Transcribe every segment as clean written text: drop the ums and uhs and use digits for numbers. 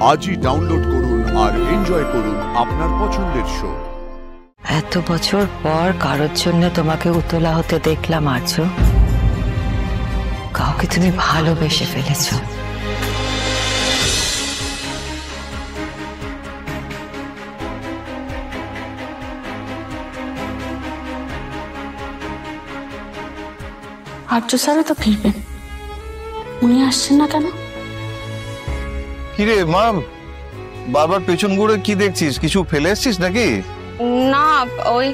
আজই ডাউনলোড করুন আর এনজয় করুন আপনার পছন্দের শো। এত বছর পর কারোর জন্য তোমাকে উতলা হতে দেখলাম আর্য। কাউকে তুমি ভালোবেসে ফেলেছো। আর্য স্যারও তো ফিরবেন, উনি আসছেন না কেন? কিরে মা, বারবার পেছন ঘুরে কি দেখছিস? কিছু ফেলে এসছিস নাকি? না, ওই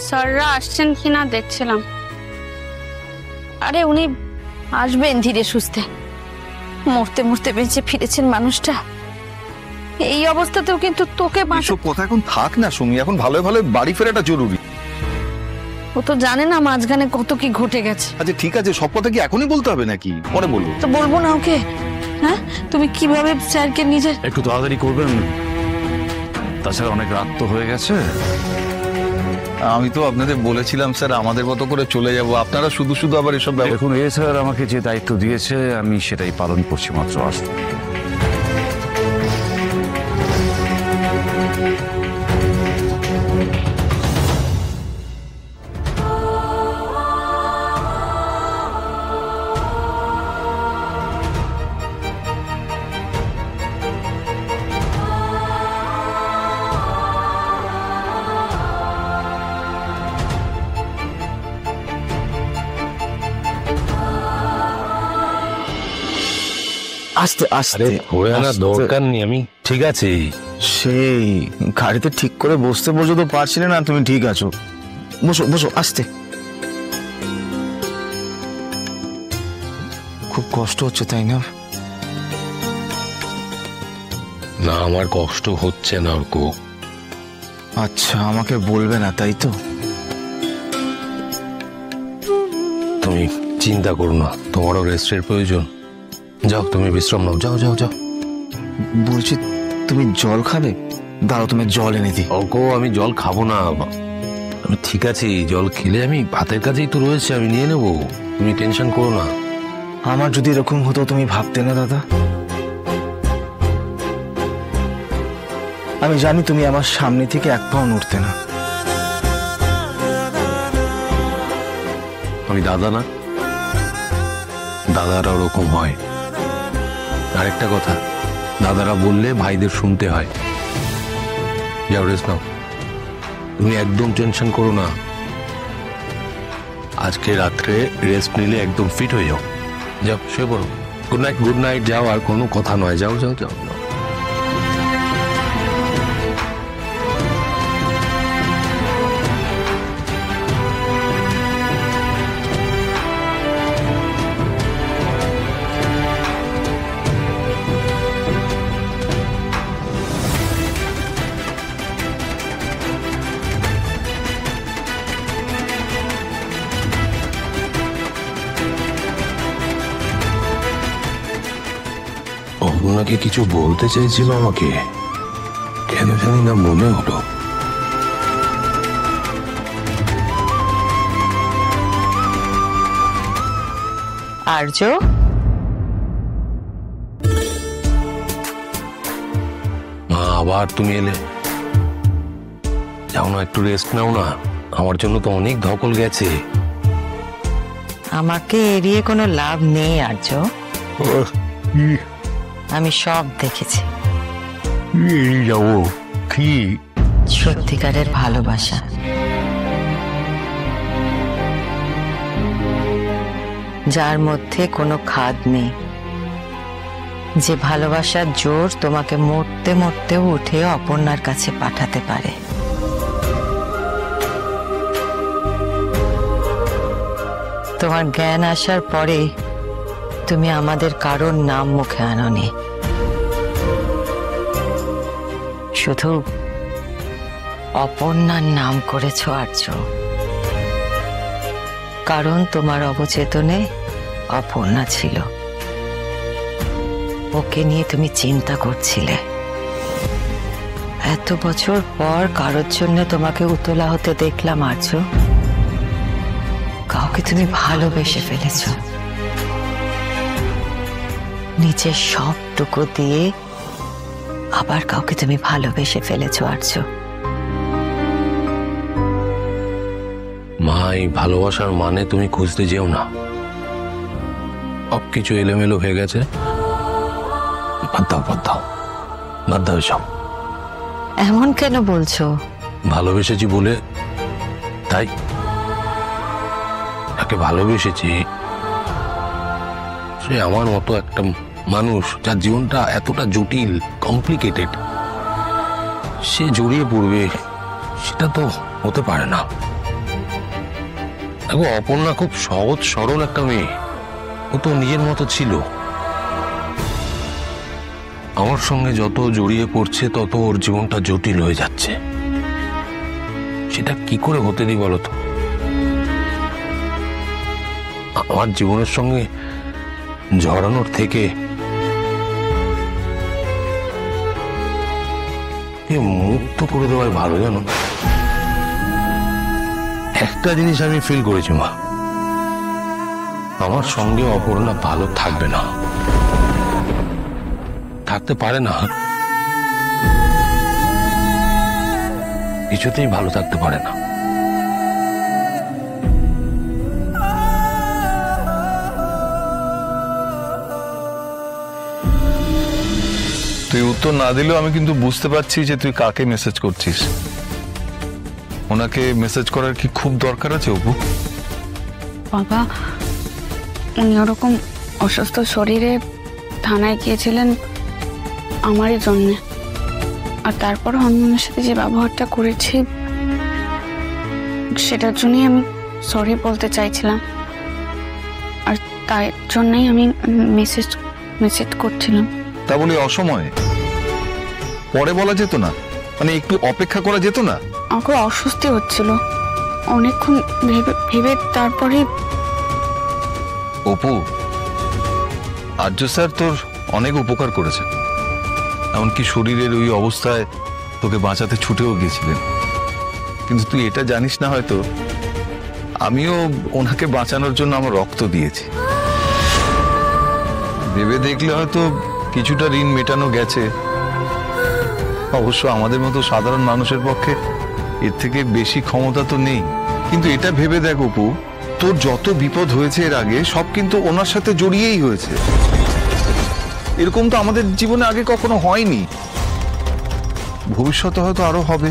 স্যাররা আসছেন কিনা দেখছিলাম। আরে উনি আসবেন ধীরে সুস্থে। মরতে মরতে বেঁচে ফিরেছেন মানুষটা, এই অবস্থাতেও কিন্তু তোকে এসব কথা এখন থাক না সুমি, এখন ভালো ভালো বাড়ি ফেরাটা জরুরি। ও তো জানে না মাঝখানে কত কি ঘটে গেছে। আচ্ছা ঠিক আছে, সব কথা কি এখনই বলতে হবে নাকি পরে বলবো? তো বলবো না ওকে? হ্যাঁ, তুমি কিভাবে স্যারকে নিজে একটু তাড়াতাড়ি করবেন, তাছাড়া অনেক রাত তো হয়ে গেছে। আমি তো আপনাদের বলেছিলাম স্যার আমাদের মতো করে চলে যাব, আপনারা শুধু শুধু আবার এসব এখন এ স্যার আমাকে যে দায়িত্ব দিয়েছে আমি সেটাই পালন করছি মাত্র। আসুন। আস্তে আস্তে ঘুরে আনার দরকার নেই, আমি ঠিক আছে। সেই গাড়িতে ঠিক করে বসতে পর্যন্ত পারছিলে না, তুমি ঠিক আছো। বসো বসো আস্তে। খুব কষ্ট হচ্ছে তাই না? না, আমার কষ্ট হচ্ছে না অর্ক। আচ্ছা, আমাকে বলবে না তাই তো? তুমি চিন্তা করো না, তোমারও রেস্টের প্রয়োজন। যাও, তুমি বিশ্রাম নাও, যাও যাও যাও। বলছি তুমি জল খাবে? দাঁড়াও, তুমি জল এনে দিই। অর্ক, আমি জল খাবো না। আমি ঠিক আছে, জল খেলে আমি ভাতের কাছেই তো রয়েছে, আমি নিয়ে নেবো, তুমি টেনশন করো না। আমার যদি এরকম হতো তুমি ভাবতে না দাদা? আমি জানি তুমি আমার সামনে থেকে এক পাও নড়তে না। আমি দাদা না? দাদারা ওরকম হয়। আরেকটা কথা, দাদারা বললে ভাইদের শুনতে হয়। যাও রেস্ট নাও, তুমি একদম টেনশন করো না। আজকে রাত্রে রেস্ট নিলে একদম ফিট হয়ে যাও। যাও শুয়ে পড়ো। Good night, good night. যাও, আর কোনো কথা নয়, যাও যাও যাও যাও। আপনাকে কিছু বলতে চাইছিল আমাকে, কেন জানি না মনে হলো। আর্য, মা, আবার তুমি এলে? যাও না, একটু রেস্ট নাও না, আমার জন্য তো অনেক ধকল গেছে। আমাকে এড়িয়ে কোনো লাভ নেই আর্য। আমি সব দেখেছি। যাবো কি? সত্যিকারের ভালোবাসা। যার মধ্যে কোনো খাদ নেই, যে ভালোবাসার জোর তোমাকে মরতে মরতেও উঠে অপর্ণার কাছে পাঠাতে পারে। তোমার জ্ঞান আসার পরে তুমি আমাদের কারোর নাম মুখে আনোনি, শুধু অপর্ণার নাম করেছ আর্য। কারণ তোমার অবচেতনে অপর্ণা ছিল, ওকে নিয়ে তুমি চিন্তা করছিলে। এত বছর পর কারোর জন্য তোমাকে উতলা হতে দেখলাম আর্য। কাউকে তুমি ভালোবেসে ফেলেছো, নিজের সবটুকু দিয়ে আবার কাউকে তুমি ভালোবেসে ফেলেছো আর্য। মা, এই ভালোবাসার মানে তুমি খুঁজতে যেও না। সবকিছু এলোমেলো হয়ে গেছে। বাদ দাও এসব। এমন কেন বলছো? ভালোবেসেছি বলে তাই। তাকে ভালোবেসেছি, সে আমার মতো একটা মানুষ যার জীবনটা এতটা জটিল, কমপ্লিকেটেড, সে জড়িয়ে পড়বে, সেটা তো হতে পারে না। দেখো, অপর্ণা খুব সহজ সরল একটা মেয়ে, ও তো নিজের মতো ছিল। আমার সঙ্গে যত জড়িয়ে পড়ছে তত ওর জীবনটা জটিল হয়ে যাচ্ছে। সেটা কি করে হতে দিই বলো তো? আমার জীবনের সঙ্গে জড়ানোর থেকে মুক্ত করে দেওয়াই ভালো, জানো। একটা জিনিস আমি ফিল করেছি মা, আমার সঙ্গে অপর্ণা ভালো থাকবে না, থাকতে পারে না, কিছুতেই ভালো থাকতে পারে না। তুই উত্তর না দিলেও আমি কিন্তু বুঝতে পারছি যে তুই কাকে মেসেজ করছিস। ওনাকে মেসেজ করার কি খুব দরকার আছে অপু? বাবা, উনি ওরকম অসুস্থ শরীরে থানায় গিয়েছিলেন আমারই জন্যে, আর তারপর আমি ওনার সাথে যে ব্যবহারটা করেছি সেটার জন্যই আমি সরি বলতে চাইছিলাম, আর তার জন্যই আমি মেসেজ করছিলাম। তা বলে অসময়ে পরে বলা যেত না? মানে একটু অপেক্ষা করা যেত না? আমাকে অস্বস্তি হচ্ছিল, অনেকক্ষণ ভেবে তারপরে। অপু, আর্য স্যার তোর অনেক উপকার করেছে, এমনকি শরীরের ওই অবস্থায় তোকে বাঁচাতে ছুটেও গিয়েছিলেন। কিন্তু তুই এটা জানিস না হয়তো, আমিও ওনাকে বাঁচানোর জন্য আমার রক্ত দিয়েছি। ভেবে দেখলে হয়তো কিছুটা ঋণ মেটানো গেছে। অবশ্য আমাদের মতো সাধারণ মানুষের পক্ষে এর থেকে বেশি ক্ষমতা তো নেই। কিন্তু এটা ভেবে দেখ অপু, তোর যত বিপদ হয়েছে এর আগে সব কিন্তু ওনার সাথে জড়িয়েই হয়েছে। এরকম তো আমাদের জীবনে আগে কখনো হয়নি, ভবিষ্যতে হয়তো আরো হবে।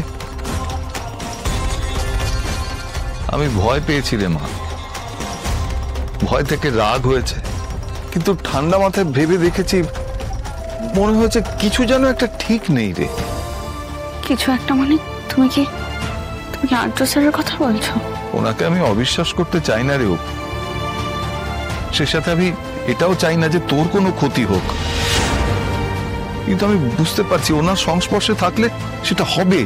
আমি ভয় পেয়েছি রে মা, ভয় থেকে রাগ হয়েছে, কিন্তু ঠান্ডা মাথায় ভেবে দেখেছি, মনে হয়েছে কিছু যেন একটা ঠিক নেই রে। কিছু একটা মানে? তুমি কি আর্য স্যারের কথা বলছো? ওনাকে আমি অবিশ্বাস করতে চাই না রে ও। সে সাথে আমি এটাও চাই না যে তোর কোনো ক্ষতি হোক, কিন্তু আমি বুঝতে পারছি ওনার সংস্পর্শে থাকলে সেটা হবে।